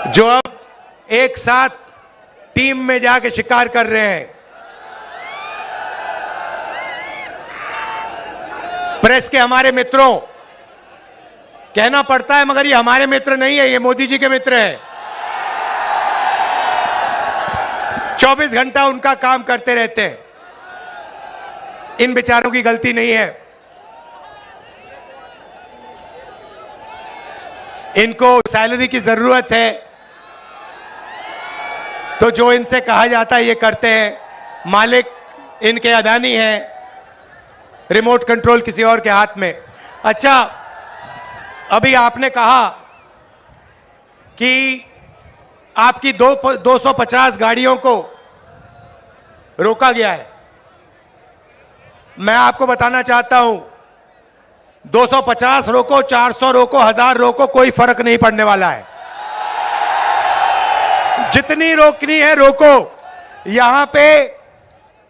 जो अब एक साथ टीम में जाके शिकार कर रहे हैं। प्रेस के हमारे मित्रों, कहना पड़ता है मगर ये हमारे मित्र नहीं है, ये मोदी जी के मित्र हैं। 24 घंटा उनका काम करते रहते हैं। इन बेचारों की गलती नहीं है। इनको सैलरी की जरूरत है तो जो इनसे कहा जाता है ये करते हैं। मालिक इनके अदानी है, रिमोट कंट्रोल किसी और के हाथ में। अच्छा, अभी आपने कहा कि आपकी 250 गाड़ियों को रोका गया है। मैं आपको बताना चाहता हूं, 250 रोको, 400 रोको, 1000 रोको, कोई फर्क नहीं पड़ने वाला है। जितनी रोकनी है रोको। यहां पे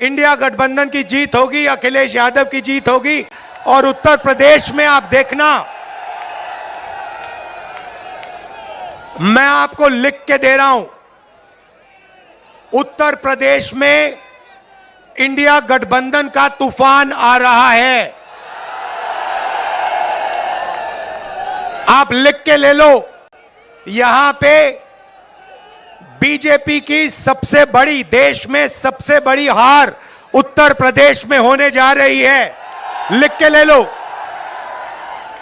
इंडिया गठबंधन की जीत होगी, अखिलेश यादव की जीत होगी। और उत्तर प्रदेश में आप देखना, मैं आपको लिख के दे रहा हूं, उत्तर प्रदेश में इंडिया गठबंधन का तूफान आ रहा है। आप लिख के ले लो। यहां पे बीजेपी की सबसे बड़ी, देश में सबसे बड़ी हार उत्तर प्रदेश में होने जा रही है। लिख के ले लो।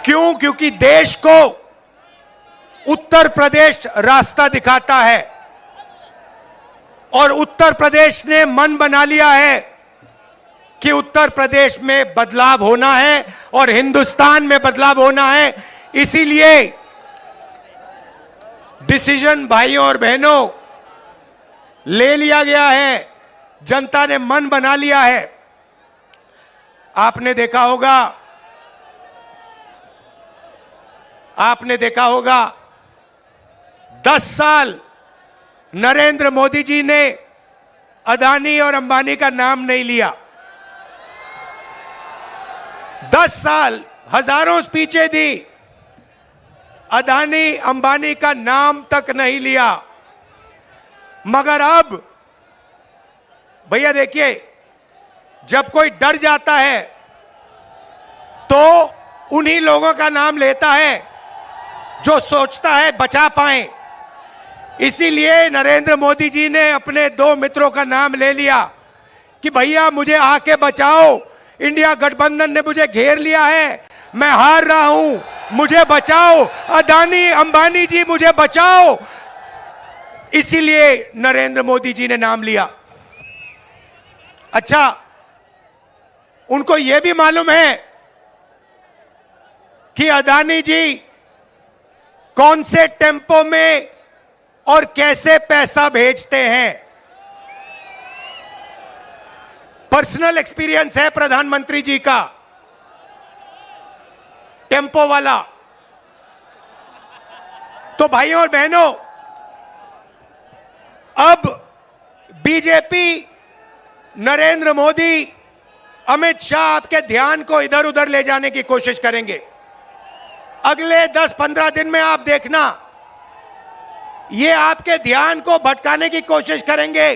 क्यों? क्योंकि देश को उत्तर प्रदेश रास्ता दिखाता है और उत्तर प्रदेश ने मन बना लिया है कि उत्तर प्रदेश में बदलाव होना है और हिंदुस्तान में बदलाव होना है। इसीलिए डिसीजन भाइयों और बहनों ले लिया गया है। जनता ने मन बना लिया है। आपने देखा होगा 10 साल नरेंद्र मोदी जी ने अदानी और अंबानी का नाम नहीं लिया। 10 साल हजारों स्पीचें दी, अदानी अंबानी का नाम तक नहीं लिया। मगर अब भैया देखिए, जब कोई डर जाता है तो उन्हीं लोगों का नाम लेता है जो सोचता है बचा पाए। इसीलिए नरेंद्र मोदी जी ने अपने 2 मित्रों का नाम ले लिया कि भैया मुझे आके बचाओ, इंडिया गठबंधन ने मुझे घेर लिया है, मैं हार रहा हूं, मुझे बचाओ, अदानी अंबानी जी मुझे बचाओ। इसीलिए नरेंद्र मोदी जी ने नाम लिया। अच्छा, उनको यह भी मालूम है कि अदानी जी कौन से टेम्पो में और कैसे पैसा भेजते हैं। पर्सनल एक्सपीरियंस है प्रधानमंत्री जी का, टेम्पो वाला। तो भाइयों और बहनों, अब बीजेपी, नरेंद्र मोदी, अमित शाह आपके ध्यान को इधर उधर ले जाने की कोशिश करेंगे। अगले 10-15 दिन में आप देखना, ये आपके ध्यान को भटकाने की कोशिश करेंगे।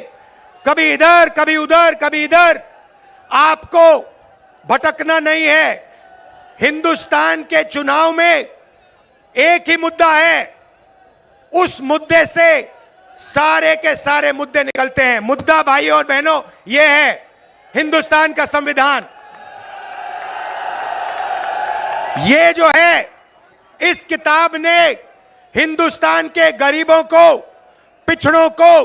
कभी इधर, कभी उधर, कभी इधर। आपको भटकना नहीं है। हिंदुस्तान के चुनाव में एक ही मुद्दा है, उस मुद्दे से सारे के सारे मुद्दे निकलते हैं। मुद्दा भाइयों और बहनों यह है हिंदुस्तान का संविधान। ये जो है, इस किताब ने हिंदुस्तान के गरीबों को, पिछड़ों को,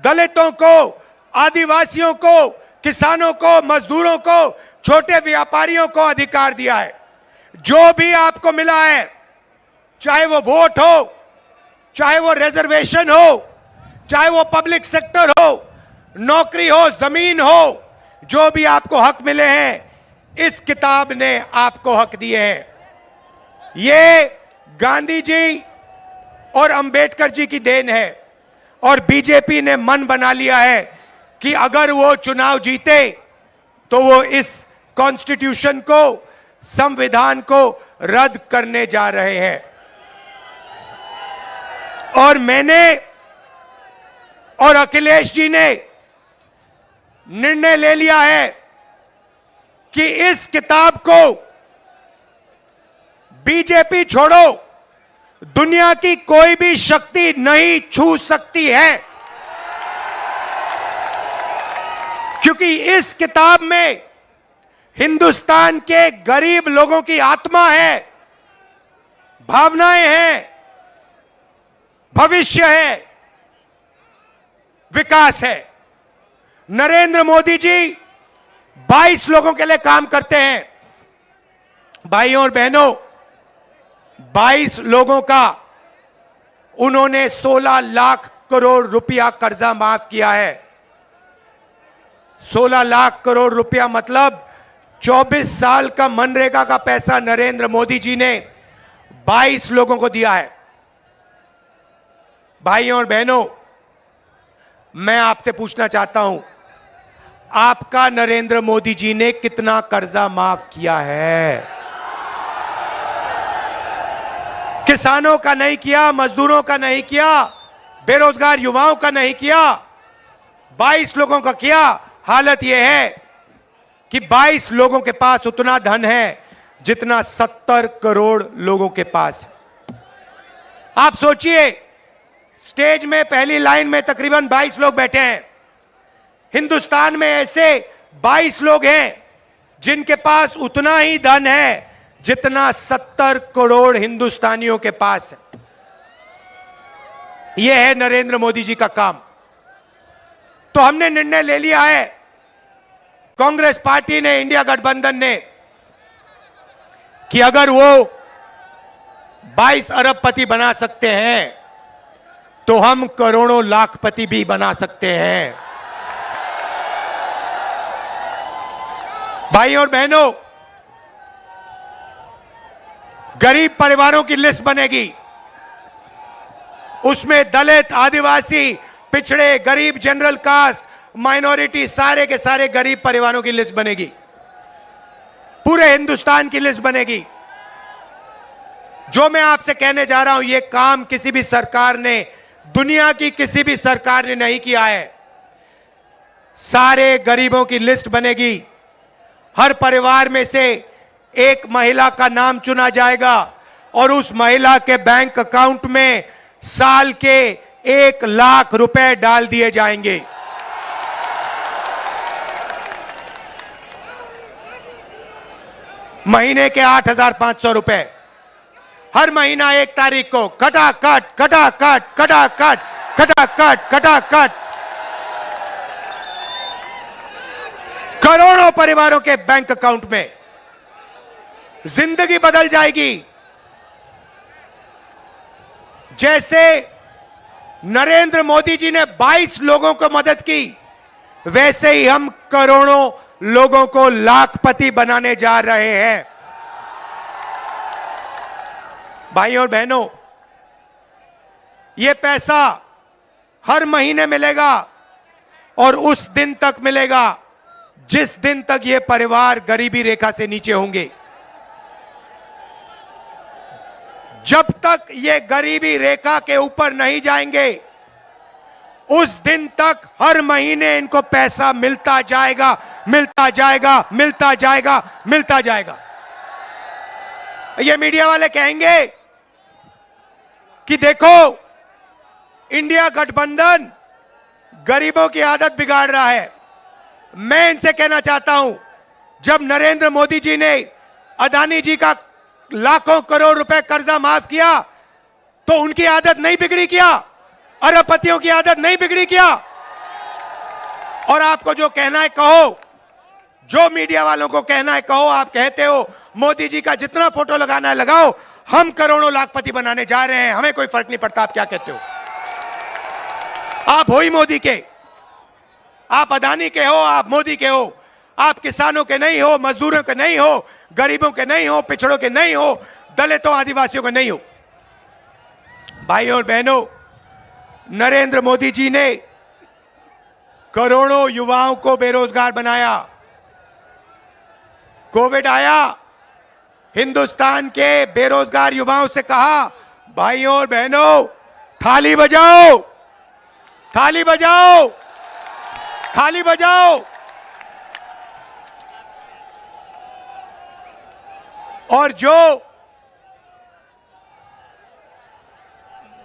दलितों को, आदिवासियों को, किसानों को, मजदूरों को, छोटे व्यापारियों को अधिकार दिया है। जो भी आपको मिला है, चाहे वो वोट हो, चाहे वो रिजर्वेशन हो, चाहे वो पब्लिक सेक्टर हो, नौकरी हो, जमीन हो, जो भी आपको हक मिले हैं, इस किताब ने आपको हक दिए हैं। ये गांधी जी और अंबेडकर जी की देन है। और बीजेपी ने मन बना लिया है कि अगर वो चुनाव जीते तो वो इस कॉन्स्टिट्यूशन को, संविधान को रद्द करने जा रहे हैं। और मैंने और अखिलेश जी ने निर्णय ले लिया है कि इस किताब को बीजेपी छोड़ो दुनिया की कोई भी शक्ति नहीं छू सकती है, क्योंकि इस किताब में हिंदुस्तान के गरीब लोगों की आत्मा है, भावनाएं हैं, भविष्य है, विकास है। नरेंद्र मोदी जी 22 लोगों के लिए काम करते हैं। भाइयों और बहनों, 22 लोगों का उन्होंने 16 लाख करोड़ रुपया कर्जा माफ किया है। 16 लाख करोड़ रुपया मतलब 24 साल का मनरेगा का पैसा नरेंद्र मोदी जी ने 22 लोगों को दिया है। भाइयों और बहनों, मैं आपसे पूछना चाहता हूं, आपका नरेंद्र मोदी जी ने कितना कर्जा माफ किया है? किसानों का नहीं किया, मजदूरों का नहीं किया, बेरोजगार युवाओं का नहीं किया, 22 लोगों का किया। हालत यह है कि 22 लोगों के पास उतना धन है जितना 70 करोड़ लोगों के पास है। आप सोचिए, स्टेज में पहली लाइन में तकरीबन 22 लोग बैठे हैं। हिंदुस्तान में ऐसे 22 लोग हैं जिनके पास उतना ही धन है जितना 70 करोड़ हिंदुस्तानियों के पास है। यह है नरेंद्र मोदी जी का काम। तो हमने निर्णय ले लिया है, कांग्रेस पार्टी ने, इंडिया गठबंधन ने, कि अगर वो 22 अरबपति बना सकते हैं तो हम करोड़ों लाखपति भी बना सकते हैं। भाइयों और बहनों, गरीब परिवारों की लिस्ट बनेगी। उसमें दलित, आदिवासी, पिछड़े, गरीब, जनरल कास्ट, माइनॉरिटी, सारे के सारे गरीब परिवारों की लिस्ट बनेगी। पूरे हिंदुस्तान की लिस्ट बनेगी। जो मैं आपसे कहने जा रहा हूं, यह काम किसी भी सरकार ने, दुनिया की किसी भी सरकार ने नहीं किया है। सारे गरीबों की लिस्ट बनेगी। हर परिवार में से एक महिला का नाम चुना जाएगा और उस महिला के बैंक अकाउंट में साल के 1 लाख रुपए डाल दिए जाएंगे। महीने के 8,500 रुपए हर महीना 1 तारीख को खटाखट खटाखट खटाखट खटाखट खटाखट करोड़ों परिवारों के बैंक अकाउंट में। जिंदगी बदल जाएगी। जैसे नरेंद्र मोदी जी ने 22 लोगों को मदद की, वैसे ही हम करोड़ों लोगों को लाखपति बनाने जा रहे हैं। भाइयों और बहनों, यह पैसा हर महीने मिलेगा और उस दिन तक मिलेगा जिस दिन तक ये परिवार गरीबी रेखा से नीचे होंगे। जब तक ये गरीबी रेखा के ऊपर नहीं जाएंगे, उस दिन तक हर महीने इनको पैसा मिलता जाएगा, मिलता जाएगा, मिलता जाएगा, मिलता जाएगा। ये मीडिया वाले कहेंगे कि देखो, इंडिया गठबंधन गरीबों की आदत बिगाड़ रहा है। मैं इनसे कहना चाहता हूं, जब नरेंद्र मोदी जी ने अदानी जी का लाखों करोड़ रुपए कर्जा माफ किया तो उनकी आदत नहीं बिगड़ी क्या? अरबपतियों की आदत नहीं बिगड़ी क्या? और आपको जो कहना है कहो, जो मीडिया वालों को कहना है कहो। आप कहते हो मोदी जी का जितना फोटो लगाना है लगाओ, हम करोड़ों लाखपति बनाने जा रहे हैं, हमें कोई फर्क नहीं पड़ता। आप क्या कहते हो? आप हो ही मोदी के, आप अदानी के हो, आप मोदी के हो। आप किसानों के नहीं हो, मजदूरों के नहीं हो, गरीबों के नहीं हो, पिछड़ों के नहीं हो, दलितों, आदिवासियों के नहीं हो। भाइयों और बहनों, नरेंद्र मोदी जी ने करोड़ों युवाओं को बेरोजगार बनाया। कोविड आया, हिंदुस्तान के बेरोजगार युवाओं से कहा, भाइयों और बहनों, थाली बजाओ, थाली बजाओ, थाली बजाओ। और जो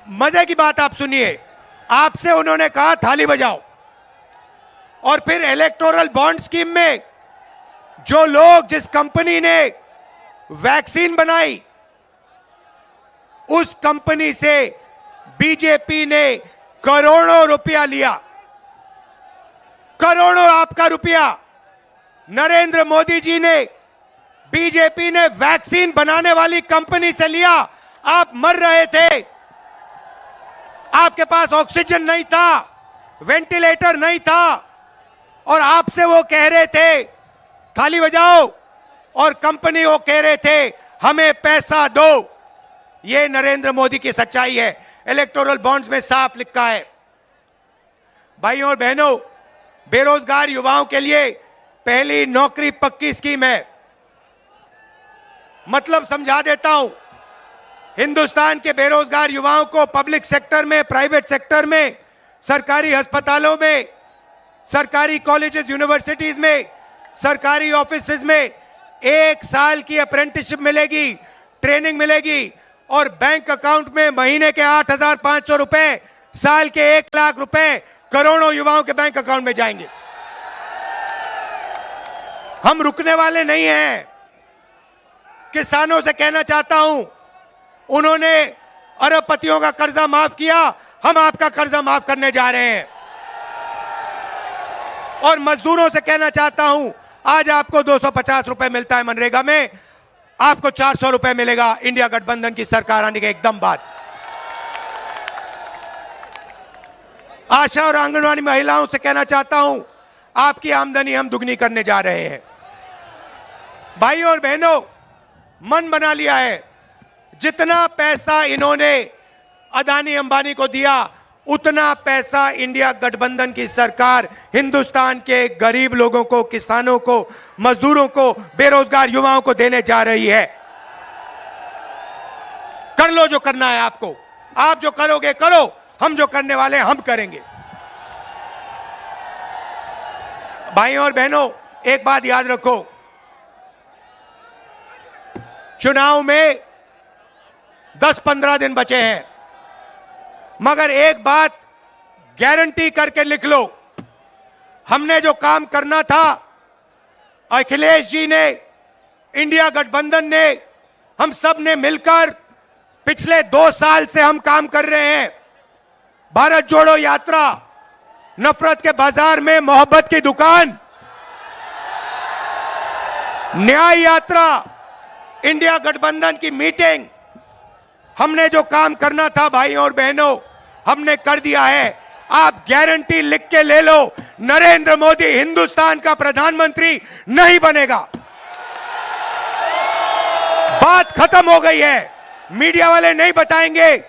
मजे की बात आप सुनिए, आपसे उन्होंने कहा थाली बजाओ, और फिर इलेक्टोरल बॉन्ड स्कीम में जो लोग, जिस कंपनी ने वैक्सीन बनाई, उस कंपनी से बीजेपी ने करोड़ों रुपया लिया, करोड़ों आपका रुपया। नरेंद्र मोदी जी ने, बीजेपी ने वैक्सीन बनाने वाली कंपनी से लिया। आप मर रहे थे, आपके पास ऑक्सीजन नहीं था, वेंटिलेटर नहीं था, और आपसे वो कह रहे थे थाली बजाओ, और कंपनी वो कह रहे थे हमें पैसा दो। ये नरेंद्र मोदी की सच्चाई है। इलेक्टोरल बॉन्ड्स में साफ लिखा है। भाइयों और बहनों, बेरोजगार युवाओं के लिए पहली नौकरी पक्की स्कीम है। मतलब समझा देता हूं, हिंदुस्तान के बेरोजगार युवाओं को पब्लिक सेक्टर में, प्राइवेट सेक्टर में, सरकारी अस्पतालों में, सरकारी कॉलेजेस, यूनिवर्सिटीज में, सरकारी ऑफिसेज में 1 साल की अप्रेंटिसशिप मिलेगी, ट्रेनिंग मिलेगी, और बैंक अकाउंट में महीने के 8,500 रुपए, साल के 1 लाख रुपए करोड़ों युवाओं के बैंक अकाउंट में जाएंगे। हम रुकने वाले नहीं हैं। किसानों से कहना चाहता हूं, उन्होंने अरबपतियों का कर्जा माफ किया, हम आपका कर्जा माफ करने जा रहे हैं। और मजदूरों से कहना चाहता हूं, आज आपको 250 रुपए मिलता है मनरेगा में, आपको 400 रुपए मिलेगा इंडिया गठबंधन की सरकार आने के एकदम बाद। आशा और आंगनवाड़ी महिलाओं से कहना चाहता हूं, आपकी आमदनी हम दुगनी करने जा रहे हैं। भाइयों और बहनों, मन बना लिया है, जितना पैसा इन्होंने अदानी अंबानी को दिया, उतना पैसा इंडिया गठबंधन की सरकार हिंदुस्तान के गरीब लोगों को, किसानों को, मजदूरों को, बेरोजगार युवाओं को देने जा रही है। कर लो जो करना है आपको, आप जो करोगे करो, हम जो करने वाले हैं हम करेंगे। भाइयों और बहनों, एक बात याद रखो, चुनाव में 10-15 दिन बचे हैं, मगर एक बात गारंटी करके लिख लो, हमने जो काम करना था, अखिलेश जी ने, इंडिया गठबंधन ने, हम सब ने मिलकर पिछले 2 साल से हम काम कर रहे हैं। भारत जोड़ो यात्रा, नफरत के बाजार में मोहब्बत की दुकान, न्याय यात्रा, इंडिया गठबंधन की मीटिंग, हमने जो काम करना था भाइयों और बहनों, हमने कर दिया है। आप गारंटी लिख के ले लो, नरेंद्र मोदी हिंदुस्तान का प्रधानमंत्री नहीं बनेगा। बात खत्म हो गई है, मीडिया वाले नहीं बताएंगे,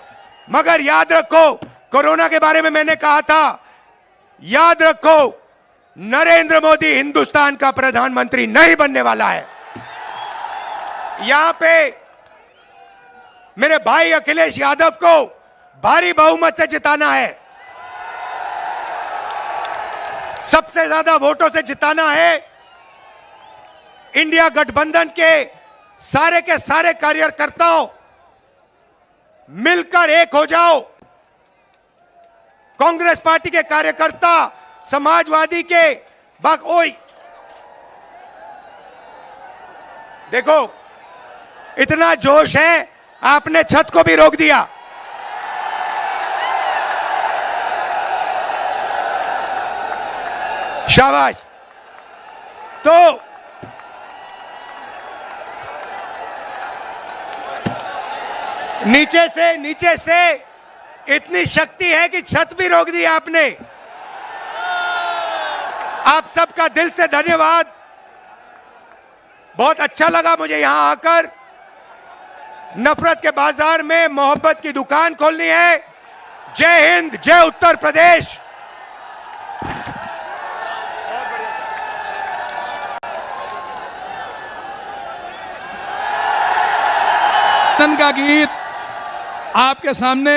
मगर याद रखो, कोरोना के बारे में मैंने कहा था, याद रखो, नरेंद्र मोदी हिंदुस्तान का प्रधानमंत्री नहीं बनने वाला है। यहां पे मेरे भाई अखिलेश यादव को भारी बहुमत से जिताना है, सबसे ज्यादा वोटों से जिताना है। इंडिया गठबंधन के सारे कार्यकर्ताओं मिलकर एक हो जाओ। कांग्रेस पार्टी के कार्यकर्ता, समाजवादी के ओई देखो, इतना जोश है, आपने छत को भी रोक दिया। शाबाश। तो नीचे से इतनी शक्ति है कि छत भी रोक दी आपने। आप सबका दिल से धन्यवाद। बहुत अच्छा लगा मुझे यहां आकर। नफरत के बाजार में मोहब्बत की दुकान खोलनी है। जय हिंद, जय उत्तर प्रदेश। का गीत आपके सामने